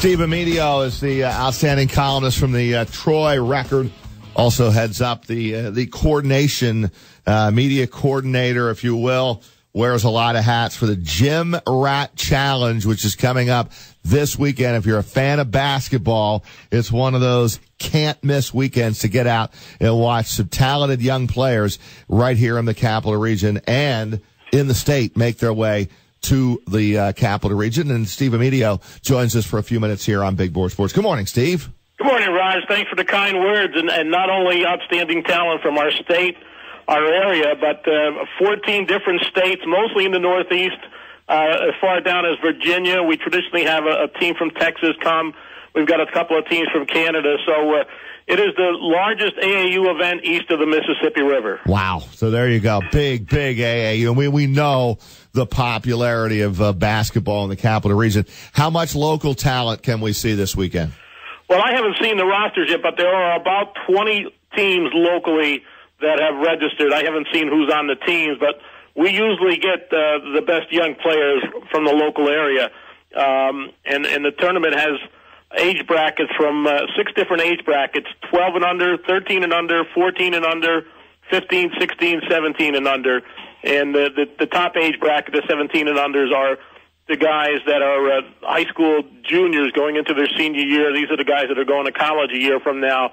Steve Amedio is the outstanding columnist from the Troy Record. Also heads up the coordination, media coordinator, if you will. Wears a lot of hats for the Gym Rat Challenge, which is coming up this weekend. If you're a fan of basketball, it's one of those can't-miss weekends to get out and watch some talented young players right here in the Capital Region and in the state make their way to the Capital Region. And Steve Amedio joins us for a few minutes here on Big Board Sports. Good morning, Steve. Good morning, Raj. Thanks for the kind words. And not only outstanding talent from our state, our area, but 14 different states, mostly in the Northeast, as far down as Virginia. We traditionally have a team from Texas come. We've got a couple of teams from Canada. So it is the largest AAU event east of the Mississippi River. Wow. So there you go. Big AAU. And we know the popularity of basketball in the Capital Region. How much local talent can we see this weekend? Well, I haven't seen the rosters yet, but there are about 20 teams locally that have registered. I haven't seen who's on the teams, but we usually get the best young players from the local area. And the tournament has age brackets from 6 different age brackets, 12 and under, 13 and under, 14 and under, 15, 16, 17 and under. And the top age bracket, the 17 and unders, are the guys that are high school juniors going into their senior year. These are the guys that are going to college a year from now.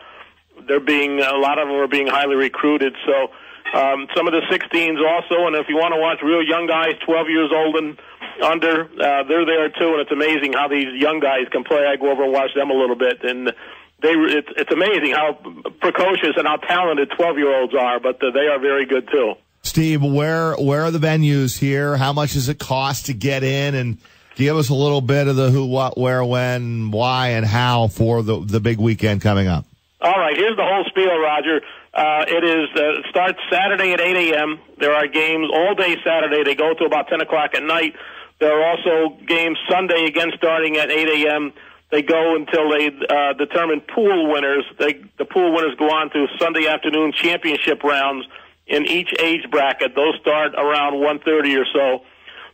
A lot of them are being highly recruited. So some of the 16s also, and if you want to watch real young guys, 12 years old and under, they're there too. And it's amazing how these young guys can play. I go over and watch them a little bit, and it's amazing how precocious and how talented 12-year-olds are, but they are very good too. Steve, where are the venues here? How much does it cost to get in? And give us a little bit of the who, what, where, when, why, and how for the big weekend coming up. All right, here's the whole spiel, Roger. It starts Saturday at 8 a.m. There are games all day Saturday. They go to about 10 o'clock at night. There are also games Sunday, again, starting at 8 a.m. They go until they determine pool winners. The pool winners go on to Sunday afternoon championship rounds in each age bracket. Those start around 1:30 or so.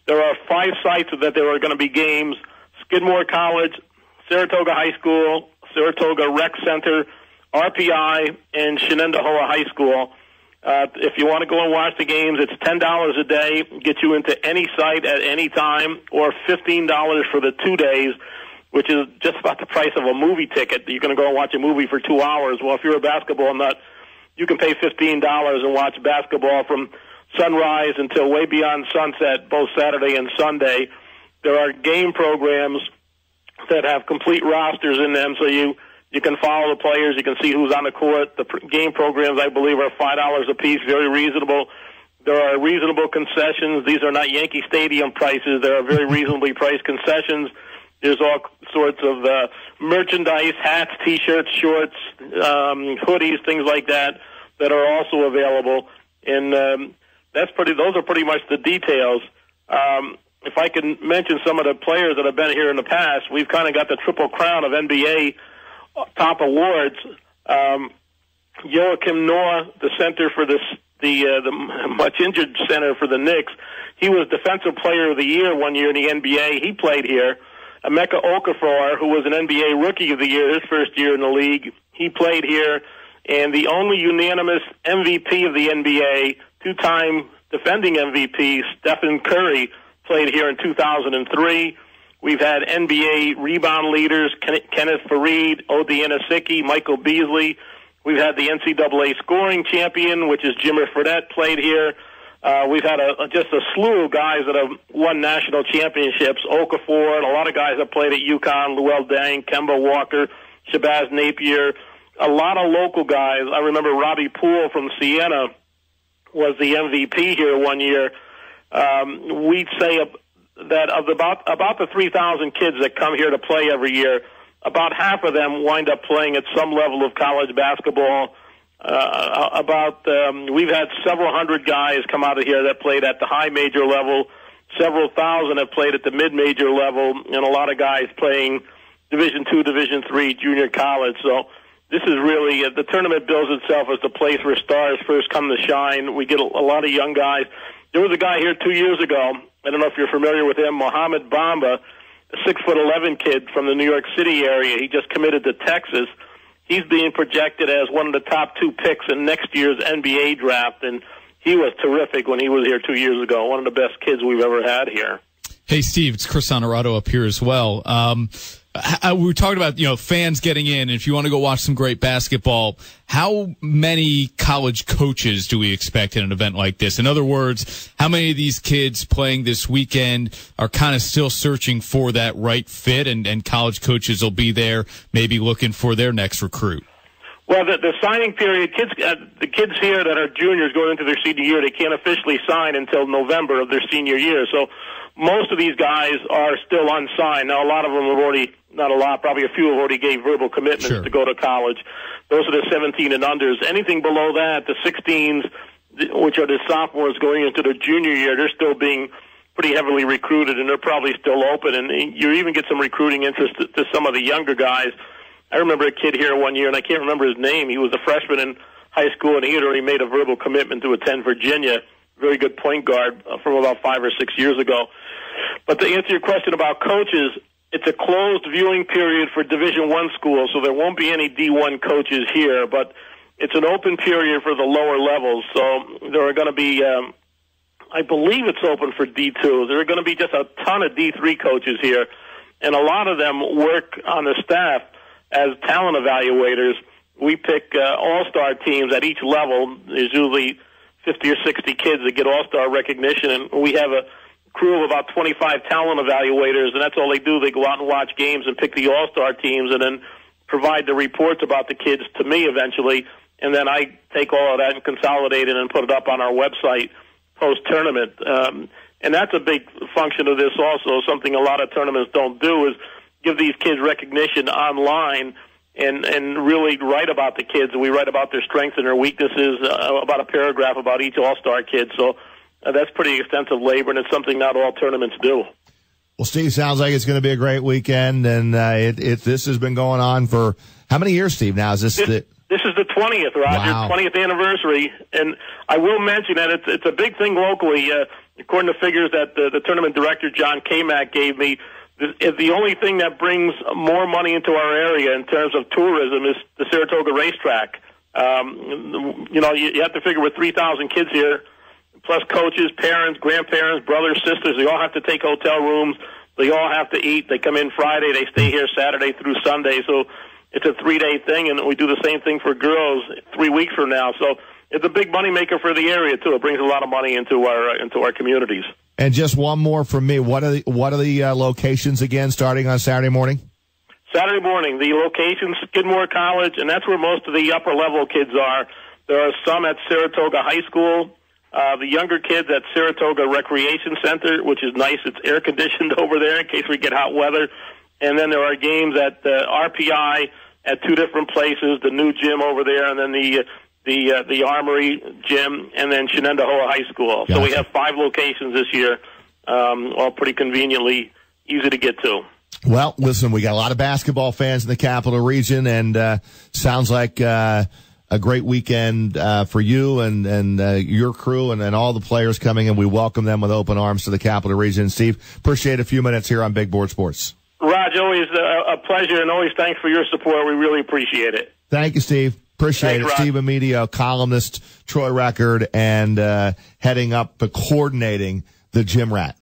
There are 5 sites that there are going to be games: Skidmore College, Saratoga High School, Saratoga Rec Center, RPI, and Shenendehowa High School. If you want to go and watch the games, it's $10 a day, get you into any site at any time, or $15 for the 2 days, which is just about the price of a movie ticket. You're going to go and watch a movie for 2 hours. Well, if you're a basketball nut, you can pay $15 and watch basketball from sunrise until way beyond sunset, both Saturday and Sunday. There are game programs that have complete rosters in them, so you can follow the players. You can see who's on the court. The game programs, I believe, are $5 a piece, very reasonable. There are reasonable concessions. These are not Yankee Stadium prices. There are very reasonably priced concessions. There's all sorts of merchandise, hats, T-shirts, shorts, hoodies, things like that are also available. And those are pretty much the details. If I can mention some of the players that have been here in the past, we've kind of got the triple crown of NBA top awards. Joakim Noah, the center for the much injured center for the Knicks, he was Defensive Player of the Year one year in the NBA. He played here. Emeka Okafor, who was an NBA Rookie of the Year his first year in the league, he played here. And the only unanimous MVP of the NBA, 2-time defending MVP, Stephen Curry, played here in 2003. We've had NBA rebound leaders, Kenneth Faried, Odi Anosike, Michael Beasley. We've had the NCAA scoring champion, which is Jimmer Fredette, played here. We've had just a slew of guys that have won national championships. Okafor, and a lot of guys that played at UConn, Luol Deng, Kemba Walker, Shabazz Napier. A lot of local guys. I remember Robbie Poole from Siena was the MVP here one year. We'd say that of about the 3,000 kids that come here to play every year, about half of them wind up playing at some level of college basketball. We've had several hundred guys come out of here that played at the high major level. Several thousand have played at the mid-major level, and a lot of guys playing Division II, Division III, junior college. So this is really, the tournament bills itself as the place where stars first come to shine. We get a lot of young guys. There was a guy here 2 years ago, I don't know if you're familiar with him, Mohamed Bamba. a 6'11" kid from the New York City area. He just committed to Texas. He's being projected as one of the top 2 picks in next year's NBA draft, and he was terrific when he was here 2 years ago. One of the best kids we've ever had here. Hey, Steve, it's Chris Honorato up here as well. We were talking about, fans getting in, and if you want to go watch some great basketball, how many college coaches do we expect in an event like this? In other words, how many of these kids playing this weekend are kind of still searching for that right fit, and college coaches will be there maybe looking for their next recruit? Well, the signing period, the kids here that are juniors going into their senior year, they can't officially sign until November of their senior year. So most of these guys are still unsigned. Now, a lot of them have already, not a lot, probably a few have already gave verbal commitments to go to college. Those are the 17 and unders. Anything below that, the 16s, which are the sophomores going into their junior year, they're still being pretty heavily recruited, and they're probably still open. And you even get some recruiting interest to some of the younger guys. I remember a kid here one year, and I can't remember his name. He was a freshman in high school, and he had already made a verbal commitment to attend Virginia. Very good point guard from about 5 or 6 years ago. But to answer your question about coaches, it's a closed viewing period for Division I schools, so there won't be any D1 coaches here, but it's an open period for the lower levels. So there are going to be, I believe it's open for D2. There are going to be just a ton of D3 coaches here, and a lot of them work on the staff as talent evaluators. We pick all-star teams at each level. There's usually 50 or 60 kids that get all-star recognition, and we have a crew of about 25 talent evaluators, and that's all they do. They go out and watch games and pick the all-star teams and then provide the reports about the kids to me eventually, and then I take all of that and consolidate it and put it up on our website post-tournament. And that's a big function of this also. Something a lot of tournaments don't do is give these kids recognition online and really write about the kids. We write about their strengths and their weaknesses, about a paragraph about each all-star kid. So that's pretty extensive labor, and it's something not all tournaments do. Well, Steve, sounds like it's going to be a great weekend, and this has been going on for how many years, Steve? Now, is this the... This is the 20th, Roger, wow. 20th anniversary, and I will mention that it's a big thing locally. According to figures that the tournament director, John Kamak, gave me, the only thing that brings more money into our area in terms of tourism is the Saratoga racetrack. You have to figure with 3,000 kids here, plus coaches, parents, grandparents, brothers, sisters, they all have to take hotel rooms. They all have to eat. They come in Friday. They stay here Saturday through Sunday. So it's a 3-day thing, and we do the same thing for girls 3 weeks from now. So it's a big money maker for the area too. It brings a lot of money into our communities. And just one more from me. What are the locations again? Starting on Saturday morning. Saturday morning, the location, Skidmore College, and that's where most of the upper level kids are. There are some at Saratoga High School. The younger kids at Saratoga Recreation Center, which is nice. It's air conditioned over there in case we get hot weather. And then there are games at RPI at 2 different places, the new gym over there, and then the Armory gym, and then Shenendehowa High School. Gotcha. So we have 5 locations this year, all pretty conveniently easy to get to. Well, listen, we got a lot of basketball fans in the Capital Region, and sounds like a great weekend for you and your crew and all the players coming, and we welcome them with open arms to the Capital Region. Steve, appreciate a few minutes here on Big Board Sports. Raj, always a pleasure, and always thanks for your support. We really appreciate it. Thank you, Steve. Appreciate it. Steve Amedio, columnist, Troy Record, and heading up, coordinating the Gym Rat.